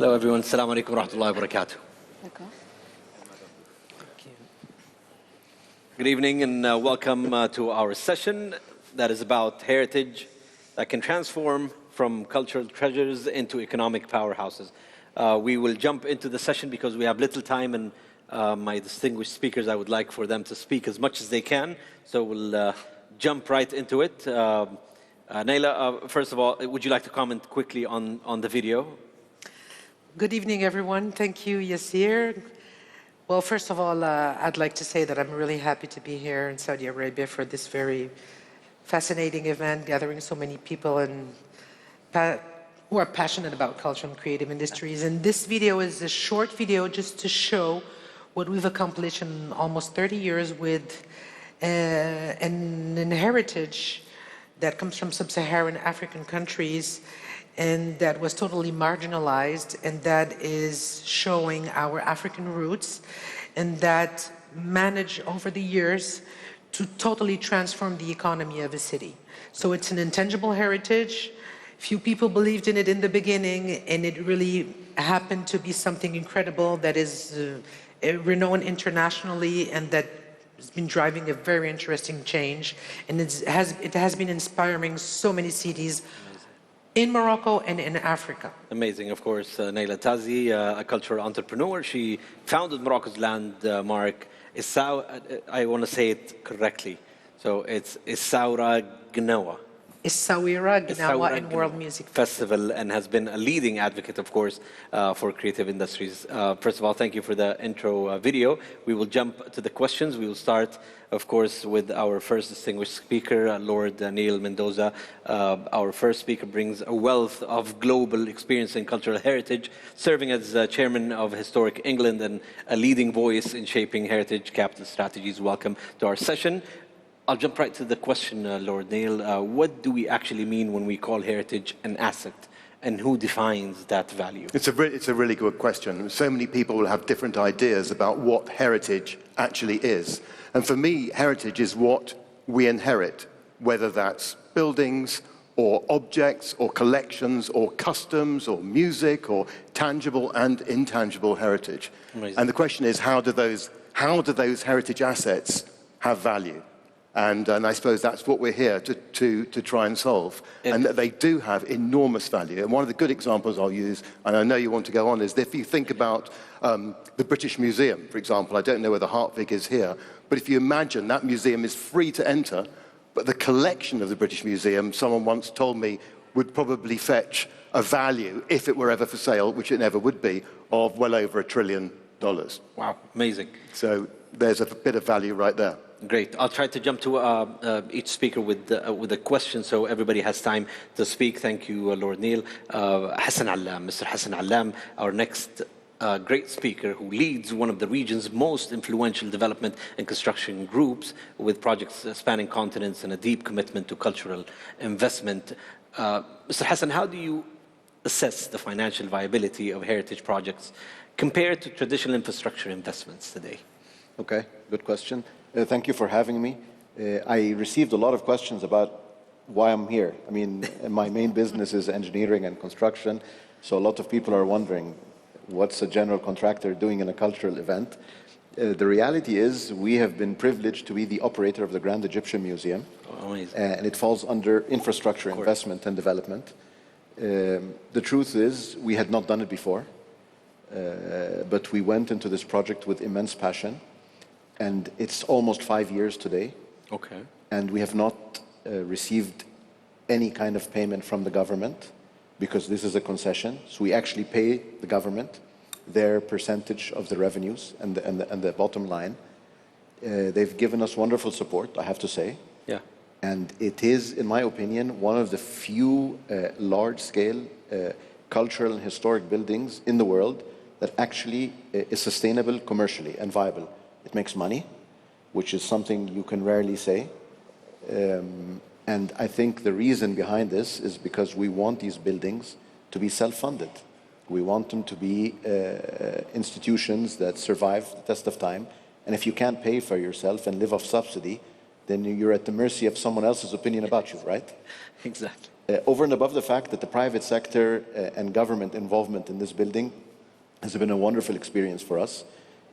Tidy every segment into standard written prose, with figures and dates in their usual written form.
Hello everyone, Assalamu alaikum wa rahmatullahi wa barakatuh. Good evening and welcome to our session that is about heritage that can transform from cultural treasures into economic powerhouses. We will jump into the session because we have little time, and my distinguished speakers, I would like for them to speak as much as they can. So we'll jump right into it. Nائلة, first of all, would you like to comment quickly on the video? Good evening, everyone. Thank you, Yasir. Well, first of all, I'd like to say that I'm really happy to be here in Saudi Arabia for this very fascinating event, gathering so many people who are passionate about culture and creative industries. And this video is a short video just to show what we've accomplished in almost 30 years with an heritage that comes from sub-Saharan African countries and that was totally marginalized, and that is showing our African roots, and that managed over the years to totally transform the economy of a city. So it's an intangible heritage. Few people believed in it in the beginning, and it really happened to be something incredible that is renowned internationally, and that has been driving a very interesting change, and it has been inspiring so many cities in Morocco and in Africa. Amazing, of course. Nailah Tazi, a cultural entrepreneur. She founded Morocco's landmark, I want to say it correctly. So it's Essaouira Gnawa. Essaouira Gnawa in World Music Festival, and has been a leading advocate, of course, for creative industries. First of all, thank you for the intro video. We will jump to the questions. We will start, of course, with our first distinguished speaker, Lord Neil Mendonça. Our first speaker brings a wealth of global experience in cultural heritage, serving as chairman of Historic England and a leading voice in shaping heritage capital strategies. Welcome to our session. I'll jump right to the question, Lord Neil. What do we actually mean when we call heritage an asset, and who defines that value? It's a really good question. So many people will have different ideas about what heritage actually is. And for me, heritage is what we inherit, whether that's buildings or objects or collections or customs or music or tangible and intangible heritage. Amazing. And the question is, how do those heritage assets have value? And I suppose that's what we're here to try and solve. And that they do have enormous value. And one of the good examples I'll use, and I know you want to go on, is if you think about the British Museum, for example. I don't know whether Hartwig is here, but if you imagine that museum is free to enter, but the collection of the British Museum, someone once told me, would probably fetch a value, if it were ever for sale, which it never would be, of well over $1 trillion. Wow, amazing. So there's a bit of value right there. Great. I'll try to jump to each speaker with a question so everybody has time to speak. Thank you, Lord Neil. Hassan Allam, Mr. Hassan Allam, our next great speaker, who leads one of the region's most influential development and construction groups with projects spanning continents and a deep commitment to cultural investment. Mr. Hassan, how do you assess the financial viability of heritage projects compared to traditional infrastructure investments today? Okay, good question. Thank you for having me. I received a lot of questions about why I'm here. I mean, my main business is engineering and construction, so a lot of people are wondering, what's a general contractor doing in a cultural event? The reality is, we have been privileged to be the operator of the Grand Egyptian Museum, and it falls under infrastructure investment and development. The truth is, we had not done it before, but we went into this project with immense passion. And it's almost 5 years today. Okay. And we have not received any kind of payment from the government because this is a concession. So we actually pay the government their percentage of the revenues and the bottom line. They've given us wonderful support, I have to say. Yeah. And it is, in my opinion, one of the few large-scale cultural and historic buildings in the world that actually is sustainable commercially and viable. It makes money, which is something you can rarely say. And I think the reason behind this is because we want these buildings to be self-funded. We want them to be institutions that survive the test of time. And if you can't pay for yourself and live off subsidy, then you're at the mercy of someone else's opinion about you, right? Exactly. Over and above the fact that the private sector and government involvement in this building has been a wonderful experience for us.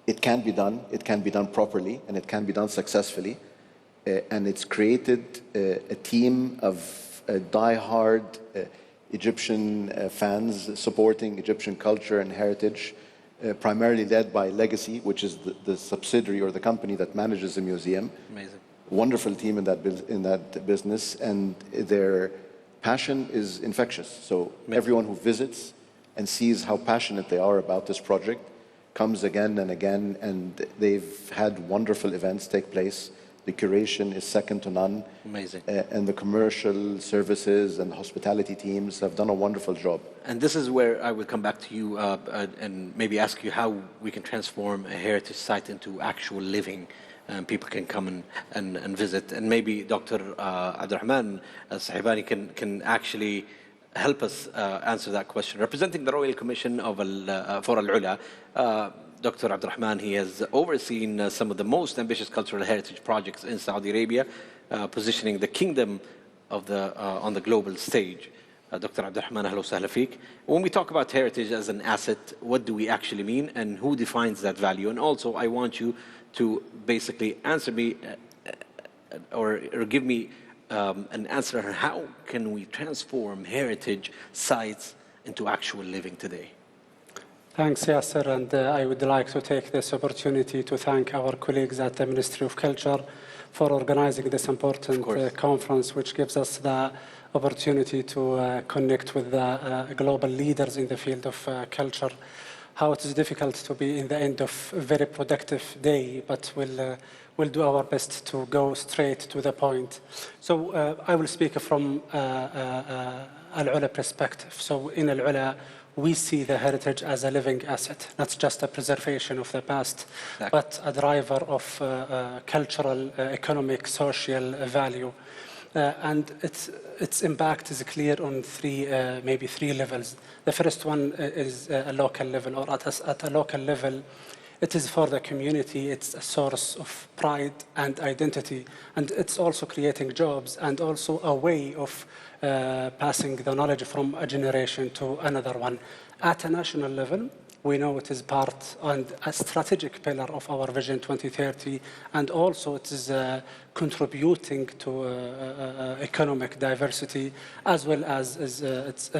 It can be done properly, and it can be done successfully. And it's created a team of die-hard Egyptian fans supporting Egyptian culture and heritage, primarily led by Legacy, which is the subsidiary or the company that manages the museum. Amazing. Wonderful team in that business, and their passion is infectious. So everyone who visits and sees how passionate they are about this project comes again and again, and they've had wonderful events take place. The curation is second to none. Amazing. And the commercial services and the hospitality teams have done a wonderful job. And this is where I will come back to you and maybe ask you how we can transform a heritage site into actual living. People can come and visit. And maybe Dr. Abdulrahman al-Sahibani can actually help us answer that question. Representing the Royal Commission for Al-Ula, Dr. Abdulrahman, he has overseen some of the most ambitious cultural heritage projects in Saudi Arabia, positioning the kingdom on the global stage. Dr. Abdulrahman, ahlan wa sahlan feek. When we talk about heritage as an asset, what do we actually mean, and who defines that value? And also, I want you to basically answer me or give me an answer on how can we transform heritage sites into actual living today. Thanks, Yasser, and I would like to take this opportunity to thank our colleagues at the Ministry of Culture for organizing this important conference, which gives us the opportunity to connect with the global leaders in the field of culture. How it is difficult to be in the end of a very productive day, but we'll do our best to go straight to the point. So I will speak from Al-Ula perspective. So in Al-Ula, we see the heritage as a living asset, not just a preservation of the past, but a driver of cultural, economic, social value. And its impact is clear on maybe three levels. The first one is a local level, or at a local level, it is for the community. It's a source of pride and identity, and it's also creating jobs and also a way of passing the knowledge from a generation to another one. At a national level, we know it is part and a strategic pillar of our Vision 2030, and also it is contributing to economic diversity, as well as it's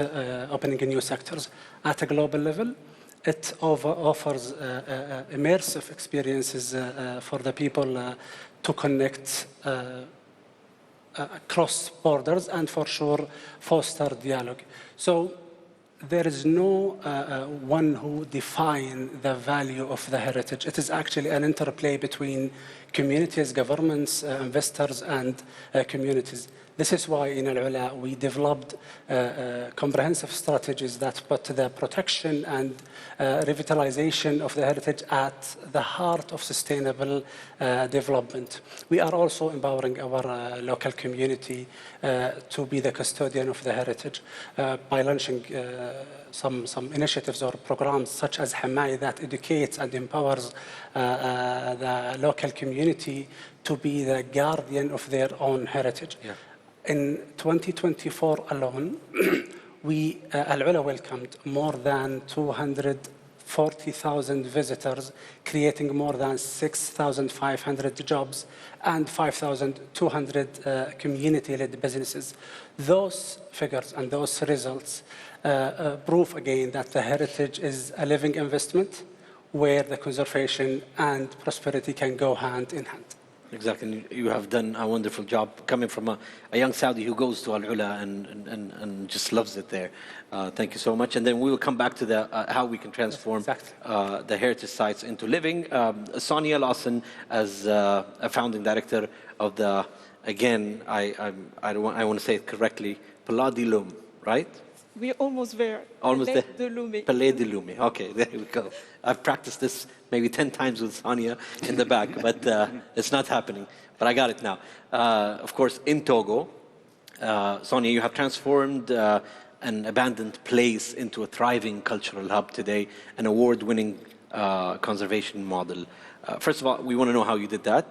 opening new sectors. At a global level, it offers immersive experiences for the people to connect across borders and for sure foster dialogue. So there is no one who defines the value of the heritage. It is actually an interplay between communities, governments, investors, and communities. This is why in Al-Ula we developed comprehensive strategies that put the protection and revitalization of the heritage at the heart of sustainable development. We are also empowering our local community to be the custodian of the heritage by launching some initiatives or programs such as Hamay that educates and empowers the local community to be the guardian of their own heritage. Yeah. In 2024 alone, Al-Ula welcomed more than 240,000 visitors, creating more than 6,500 jobs and 5,200 community-led businesses. Those figures and those results prove again that the heritage is a living investment where the conservation and prosperity can go hand in hand. Exactly. You have done a wonderful job coming from a young Saudi who goes to Al-Ula and just loves it there. Thank you so much. And then we will come back to the how we can transform the heritage sites into living. Sonia Lawson, as a founding director of the, again, I want to say it correctly, Palais de Loum, right? We're almost there. Almost Palais there. de Loum. Palais de Loum. Okay, there we go. I've practiced this maybe 10 times with Sonia in the back, but it's not happening. But I got it now. Of course, in Togo, Sonia, you have transformed an abandoned place into a thriving cultural hub today, an award-winning conservation model. First of all, we want to know how you did that.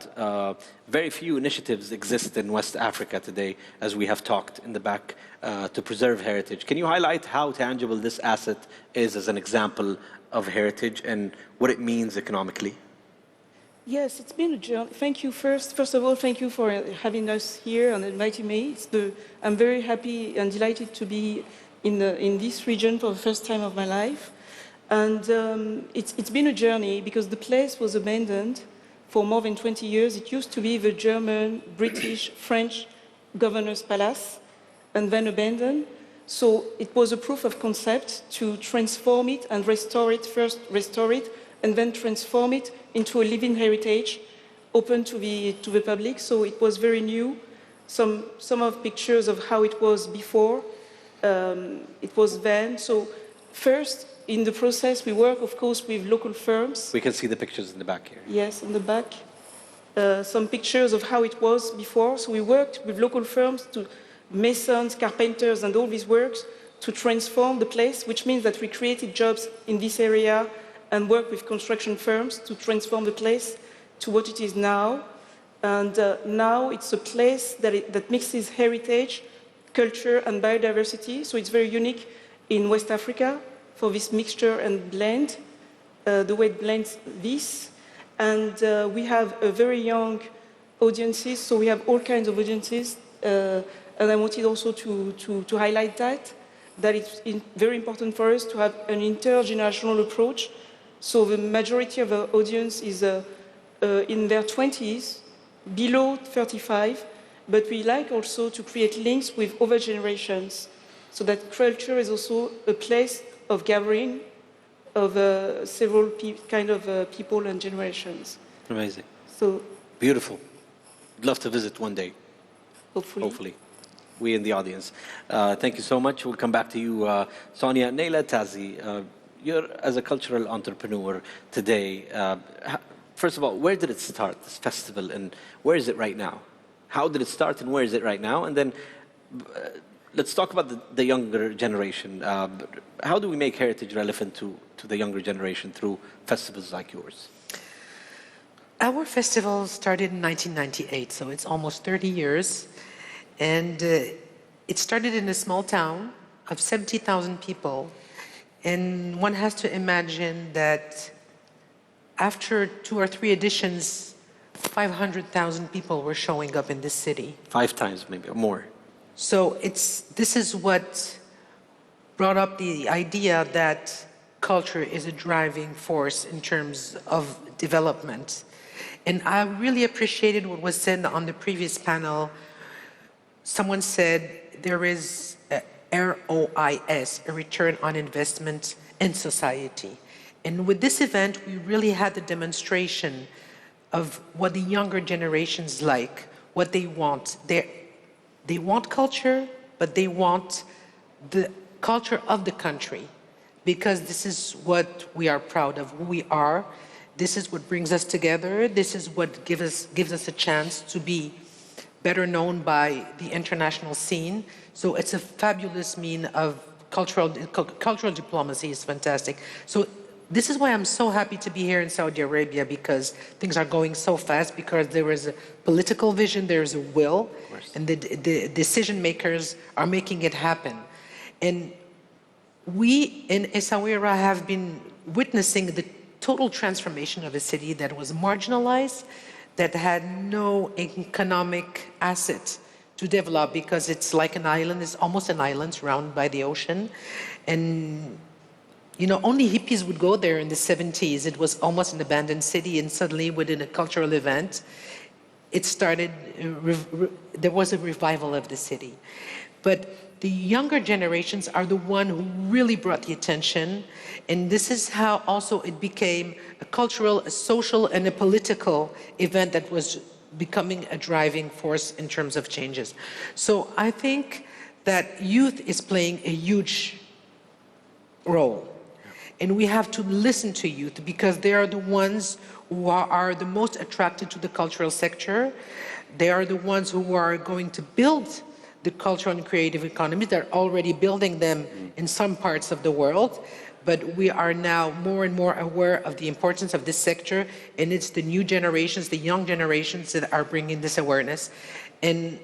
Very few initiatives exist in West Africa today, as we have talked in the back, to preserve heritage. Can you highlight how tangible this asset is as an example of heritage and what it means economically? Yes, it's been a journey. Thank you first of all, thank you for having us here and inviting me. I'm very happy and delighted to be in this region for the first time of my life. And it's been a journey because the place was abandoned for more than 20 years. It used to be the German, British, French governor's palace and then abandoned. So it was a proof of concept to transform it and restore it, first restore it, and then transform it into a living heritage open to the public. So it was very new. Some of pictures of how it was before. It was then. So first, in the process, we work, of course, with local firms. We can see the pictures in the back here. Yes, in the back. Some pictures of how it was before. So we worked with local firms, masons, carpenters, and all these works to transform the place, which means that we created jobs in this area and work with construction firms to transform the place to what it is now. And now it's a place that mixes heritage, culture, and biodiversity. So it's very unique in West Africa for this mixture and blend, the way it blends this. And we have a very young audiences, so we have all kinds of audiences. And I wanted also to highlight that it's very important for us to have an intergenerational approach. So the majority of our audience is in their 20s, below 35, but we like also to create links with other generations, so that culture is also a place of gathering of several kind of people and generations. Amazing. So beautiful. I'd love to visit one day. Hopefully. We in the audience. Thank you so much. We'll come back to you, Sonia. Nailah, Tazi, you're as a cultural entrepreneur today. First of all, where did it start, this festival, and where is it right now? How did it start and where is it right now? And then let's talk about the younger generation. How do we make heritage relevant to the younger generation through festivals like yours? Our festival started in 1998, so it's almost 30 years. And it started in a small town of 70,000 people. And one has to imagine that after 2 or 3 editions, 500,000 people were showing up in this city. 5 times maybe, or more. So this is what brought up the idea that culture is a driving force in terms of development. And I really appreciated what was said on the previous panel. Someone said there is a ROIS, a return on investment in society. And with this event, we really had the demonstration of what the younger generations like, what they want. They want culture, but they want the culture of the country, because this is what we are proud of, who we are. This is what brings us together. This is what gives us a chance to be better known by the international scene. So it's a fabulous mean of cultural diplomacy. Is fantastic. So this is why I'm so happy to be here in Saudi Arabia, because things are going so fast, because there is a political vision, there is a will, and the decision makers are making it happen. And we in Essaouira have been witnessing the total transformation of a city that was marginalized, that had no economic asset to develop, because it's like an island, it's almost an island surrounded by the ocean. And you know, only hippies would go there in the 70s. It was almost an abandoned city, and suddenly within a cultural event, it started, there was a revival of the city. But the younger generations are the one who really brought the attention, and this is how also it became a cultural, a social, and a political event that was becoming a driving force in terms of changes. So I think that youth is playing a huge role. And we have to listen to youth, because they are the ones who are the most attracted to the cultural sector. They are the ones who are going to build the cultural and creative economies. They're already building them in some parts of the world. but we are now more and more aware of the importance of this sector, and it's the new generations, the young generations that are bringing this awareness. And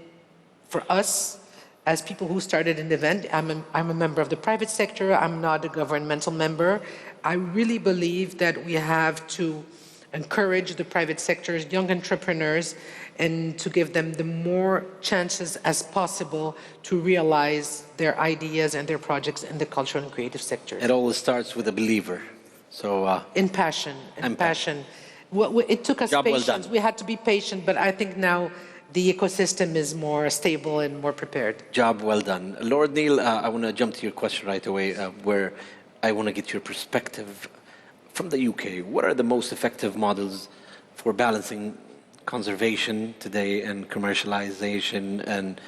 for us, as people who started an event, I'm a member of the private sector, I'm not a governmental member. I really believe that we have to encourage the private sector's young entrepreneurs and to give them the more chances as possible to realize their ideas and their projects in the cultural and creative sector. It always starts with a believer. So in passion, Well, it took us patience. Well, we had to be patient, but I think now the ecosystem is more stable and more prepared. Job well done. Lord Neil, I want to jump to your question right away, where I want to get your perspective from the UK. What are the most effective models for balancing conservation today and commercialization, and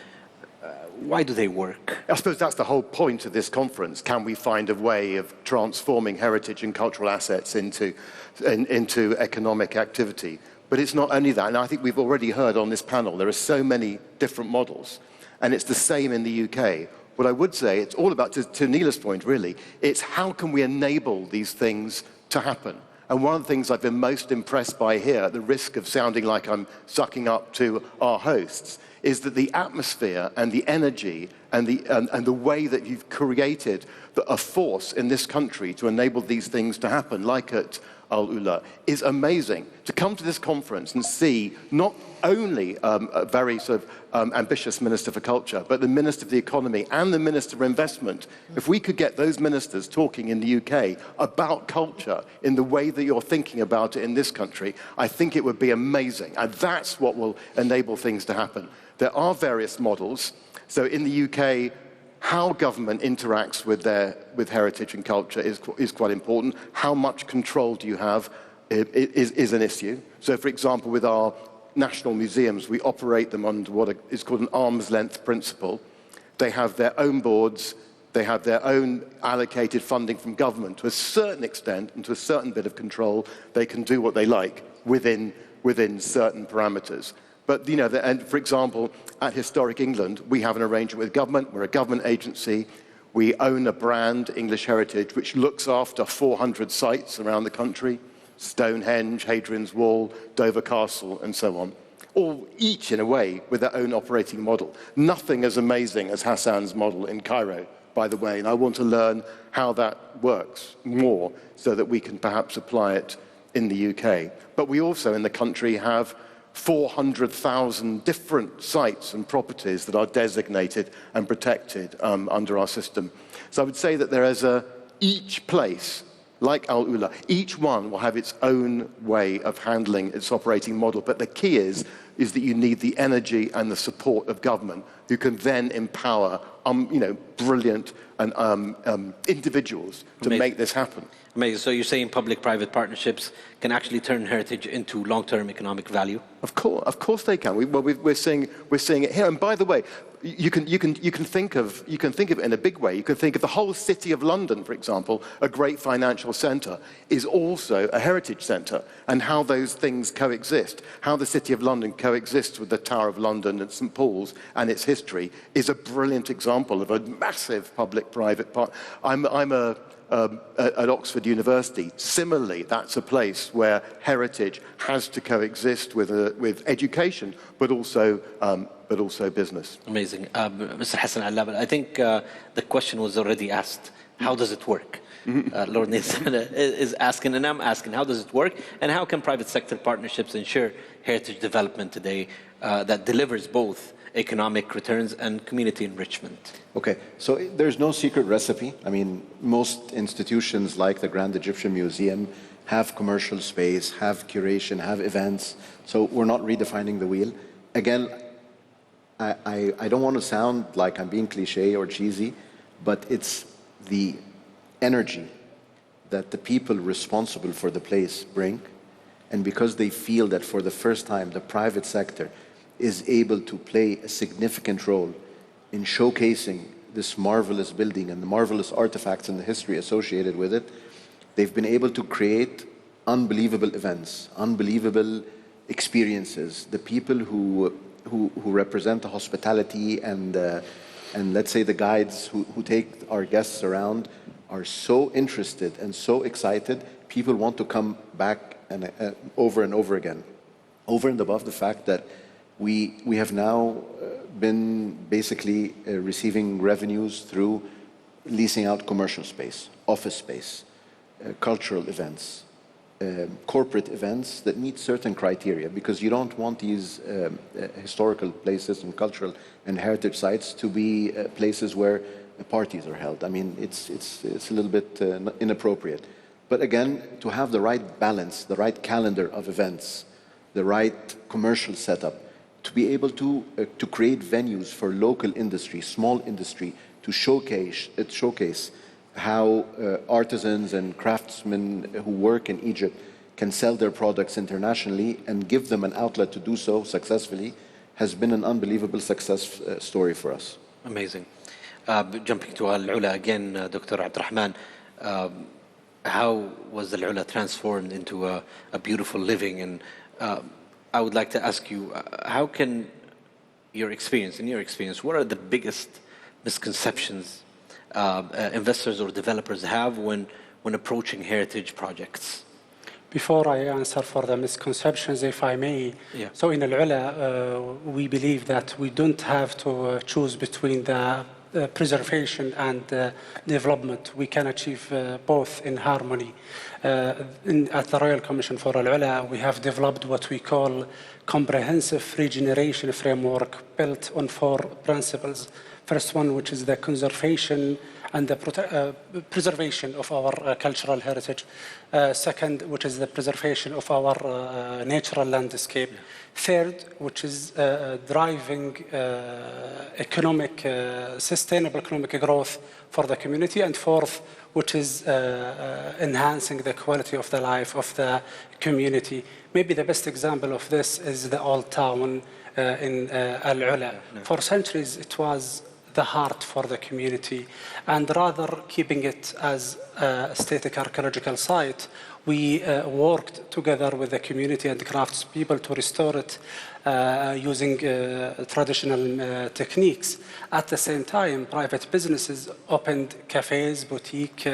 why do they work? I suppose that's the whole point of this conference. Can we find a way of transforming heritage and cultural assets into economic activity? But it's not only that, and I think we've already heard on this panel, there are so many different models, and it's the same in the UK. What I would say, it's all about, to Neela's point really, it's how can we enable these things to happen? And one of the things I've been most impressed by here, at the risk of sounding like I'm sucking up to our hosts, is that the atmosphere and the energy and the way that you've created a force in this country to enable these things to happen, like at Al-Ula, is amazing. To come to this conference and see not only a very sort of ambitious Minister for Culture, but the Minister for the Economy and the Minister for Investment. If we could get those ministers talking in the UK about culture in the way that you're thinking about it in this country, I think it would be amazing. And that's what will enable things to happen. There are various models. So in the UK, how government interacts with heritage and culture is quite important. How much control do you have is an issue. So, for example, with our national museums, we operate them under what is called an arm's length principle. They have their own boards, they have their own allocated funding from government to a certain extent and to a certain bit of control. They can do what they like within certain parameters. But, you know, and for example, at Historic England, we have an arrangement with government. We're a government agency. We own a brand, English Heritage, which looks after 400 sites around the country: Stonehenge, Hadrian's Wall, Dover Castle, and so on. All each, in a way, with their own operating model. Nothing as amazing as Hassan's model in Cairo, by the way, and I want to learn how that works more so that we can perhaps apply it in the UK. But we also, in the country, have 400,000 different sites and properties that are designated and protected under our system. So I would say that there is each place, like Al-Ula, each one will have its own way of handling its operating model. But the key is that you need the energy and the support of government, who can then empower brilliant and individuals to make this happen. Amazing. So you're saying public-private partnerships can actually turn heritage into long-term economic value? Of course they can. We're seeing it here. And by the way, you can think of it in a big way. You can think of the whole city of London, for example, a great financial centre, is also a heritage centre, and how those things coexist, how the city of London coexists with the Tower of London and St Paul's and its history, is a brilliant example of a massive public-private part. At Oxford University, similarly, that's a place where heritage has to coexist with education, but also business. Amazing. Mr. Hassan Allab, I think the question was already asked. How does it work? Lord Nathan is asking, and I'm asking, how does it work? And how can private sector partnerships ensure heritage development today that delivers both economic returns and community enrichment? Okay, so there's no secret recipe. I mean, most institutions like the Grand Egyptian Museum have commercial space, have curation, have events. So we're not redefining the wheel. Again, I don't want to sound like I'm being cliche or cheesy, but it's the energy that the people responsible for the place bring. And because they feel that for the first time, the private sector is able to play a significant role in showcasing this marvelous building and the marvelous artifacts and the history associated with it, they've been able to create unbelievable events, unbelievable experiences. The people who represent the hospitality and let's say the guides who take our guests around are so interested and so excited, people want to come back and over again. Over and above the fact that we have now been basically receiving revenues through leasing out commercial space, office space, cultural events, corporate events that meet certain criteria, because you don't want these historical places and cultural and heritage sites to be places where parties are held. I mean, it's a little bit inappropriate. But again, to have the right balance, the right calendar of events, the right commercial setup, to be able to create venues for local industry, small industry, to showcase how artisans and craftsmen who work in Egypt can sell their products internationally and give them an outlet to do so successfully, has been an unbelievable success story for us. Amazing. Jumping to Al-Ula again, Dr. Abdurrahman, how was the Al-Ula transformed into a beautiful living? And I would like to ask you, how can in your experience, what are the biggest misconceptions investors or developers have when approaching heritage projects? Before I answer for the misconceptions, if I may, so in Al-Ula, we believe that we don't have to choose between the preservation and development. We can achieve both in harmony. At the Royal Commission for Al-Ula, we have developed what we call comprehensive regeneration framework built on 4 principles. First one, which is the conservation and the preservation of our cultural heritage. Second, which is the preservation of our natural landscape. Third, which is driving sustainable economic growth for the community. And fourth, which is enhancing the quality of the life of the community. Maybe the best example of this is the old town in Al-Ula. For centuries, it was the heart for the community, and rather keeping it as a static archaeological site, we worked together with the community and craftspeople to restore it using traditional techniques. At the same time, private businesses opened cafes, boutique,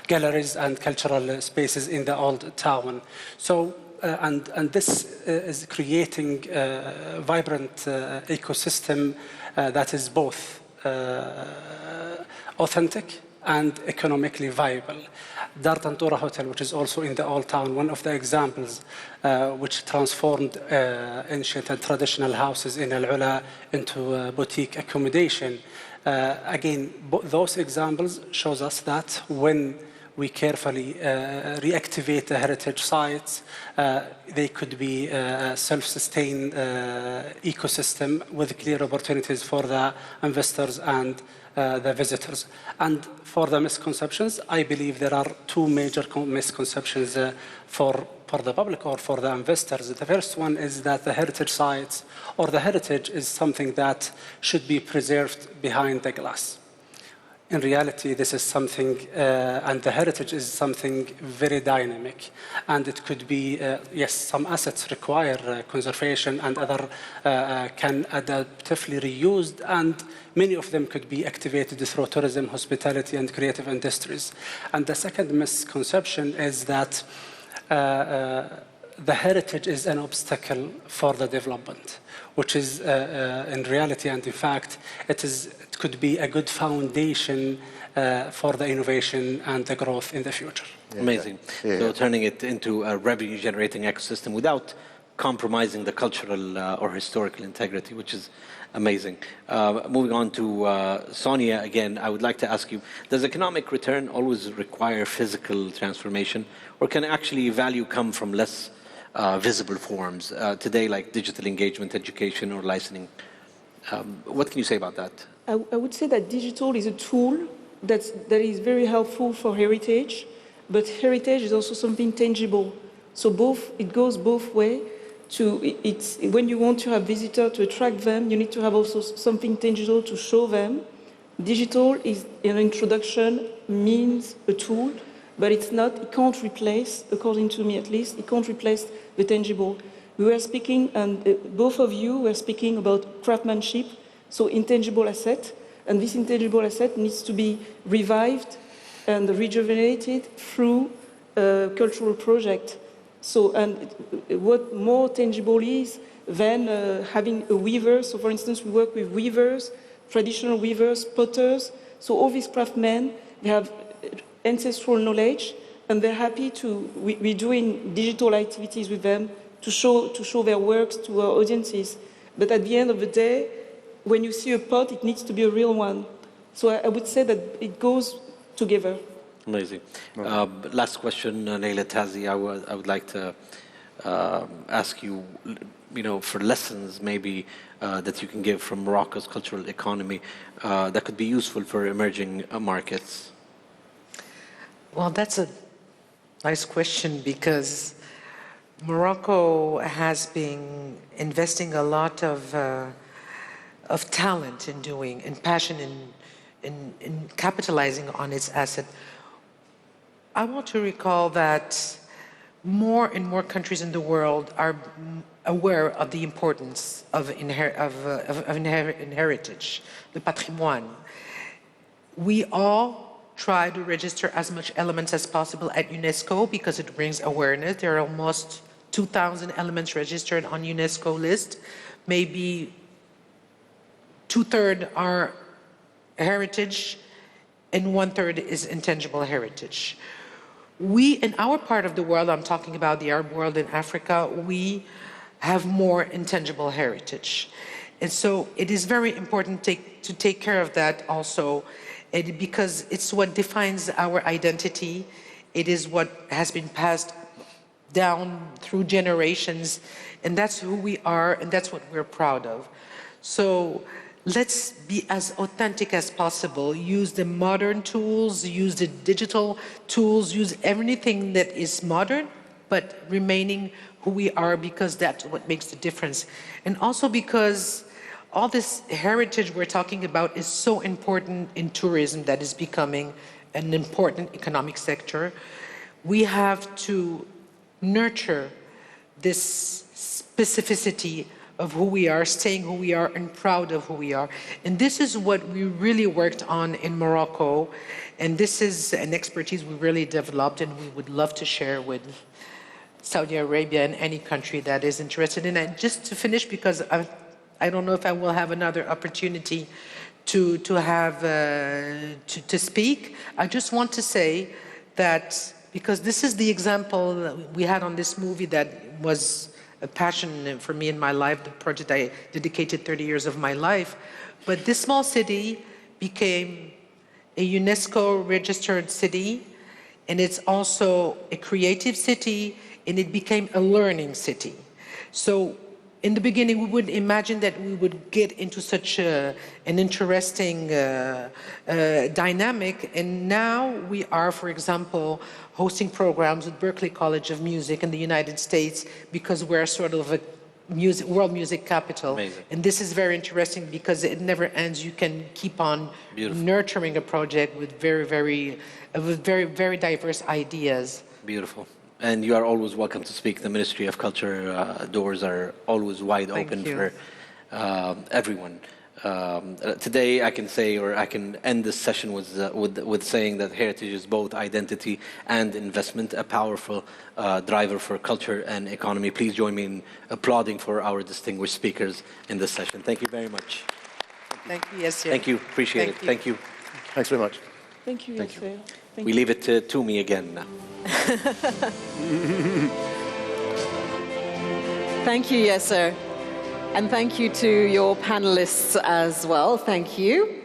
galleries, and cultural spaces in the old town. So, and this is creating a vibrant ecosystem that is both authentic and economically viable. Dar Tantura Hotel, which is also in the old town, one of the examples which transformed ancient and traditional houses in Al-Ula into boutique accommodation. Again, those examples shows us that when we carefully reactivate the heritage sites, they could be a self-sustained ecosystem with clear opportunities for the investors and the visitors. And for the misconceptions, I believe there are 2 major misconceptions for the public or for the investors. The first one is that the heritage sites or the heritage is something that should be preserved behind the glass. In reality, this is something, and the heritage is something very dynamic. And it could be, yes, some assets require conservation and other can adaptively reused, and many of them could be activated through tourism, hospitality, and creative industries. And the second misconception is that the heritage is an obstacle for the development, which is in reality and in fact, it could be a good foundation for the innovation and the growth in the future. Amazing. So turning it into a revenue-generating ecosystem without compromising the cultural or historical integrity, which is amazing. Moving on to Sonia again, I would like to ask you, does economic return always require physical transformation, or can actually value come from less visible forms today, like digital engagement, education, or licensing? What can you say about that? I would say that digital is a tool that is very helpful for heritage, but heritage is also something tangible. So it goes both ways. When you want to have visitors to attract them, you need to have also something tangible to show them. Digital is an introduction, means a tool, but it can't replace, according to me at least, it can't replace the tangible. We were speaking, and both of you were speaking about craftsmanship, so intangible asset. And this intangible asset needs to be revived and rejuvenated through a cultural project. So, and what more tangible is than having a weaver? So, for instance, we work with weavers, traditional weavers, potters. So all these craftsmen, they have ancestral knowledge, and they're happy to, we're doing digital activities with them to show their works to our audiences. But at the end of the day, when you see a pot, it needs to be a real one. So I would say that it goes together. Amazing. Last question, Nailah, Tazi, I would like to ask you, for lessons maybe that you can give from Morocco's cultural economy that could be useful for emerging markets. Well, that's a nice question, because Morocco has been investing a lot of talent in doing, and passion in capitalizing on its asset. I want to recall that more and more countries in the world are aware of the importance of heritage, the patrimoine. We all try to register as much elements as possible at UNESCO because it brings awareness. There are almost 2,000 elements registered on UNESCO list. Maybe 2/3 are heritage and 1/3 is intangible heritage. We, in our part of the world, I'm talking about the Arab world in Africa, we have more intangible heritage. And so it is very important to take care of that also, because it's what defines our identity. It is what has been passed down through generations, and that's who we are, and that's what we're proud of. So let's be as authentic as possible. Use the modern tools, use the digital tools, use everything that is modern, but remaining who we are, because that's what makes the difference. And also because all this heritage we're talking about is so important in tourism, that is becoming an important economic sector. We have to nurture this specificity of who we are, staying who we are, and proud of who we are. And this is what we really worked on in Morocco. And this is an expertise we really developed, and we would love to share with Saudi Arabia and any country that is interested in it. And just to finish, because I don't know if I will have another opportunity to speak. I just want to say that, because this is the example that we had on this movie that was a passion for me in my life, the project I dedicated 30 years of my life. But this small city became a UNESCO registered city, and it's also a creative city, and it became a learning city. So in the beginning, we wouldn't imagine that we would get into such an interesting dynamic. And now we are, for example, hosting programs with Berklee College of Music in the United States, because we're sort of a world music capital. Amazing. And this is very interesting because it never ends. You can keep on nurturing a project with very diverse ideas. Beautiful. And you are always welcome to speak. The Ministry of Culture doors are always wide open for everyone. Today I can say, or I can end this session with saying that heritage is both identity and investment, a powerful driver for culture and economy. Please join me in applauding for our distinguished speakers in this session. Thank you very much. Thank you, yes, sir. Thank you, appreciate it. Thank you. Thanks very much. Thank you, yes, sir. We leave it to me again now. Thank you, Yasser. And thank you to your panelists as well. Thank you.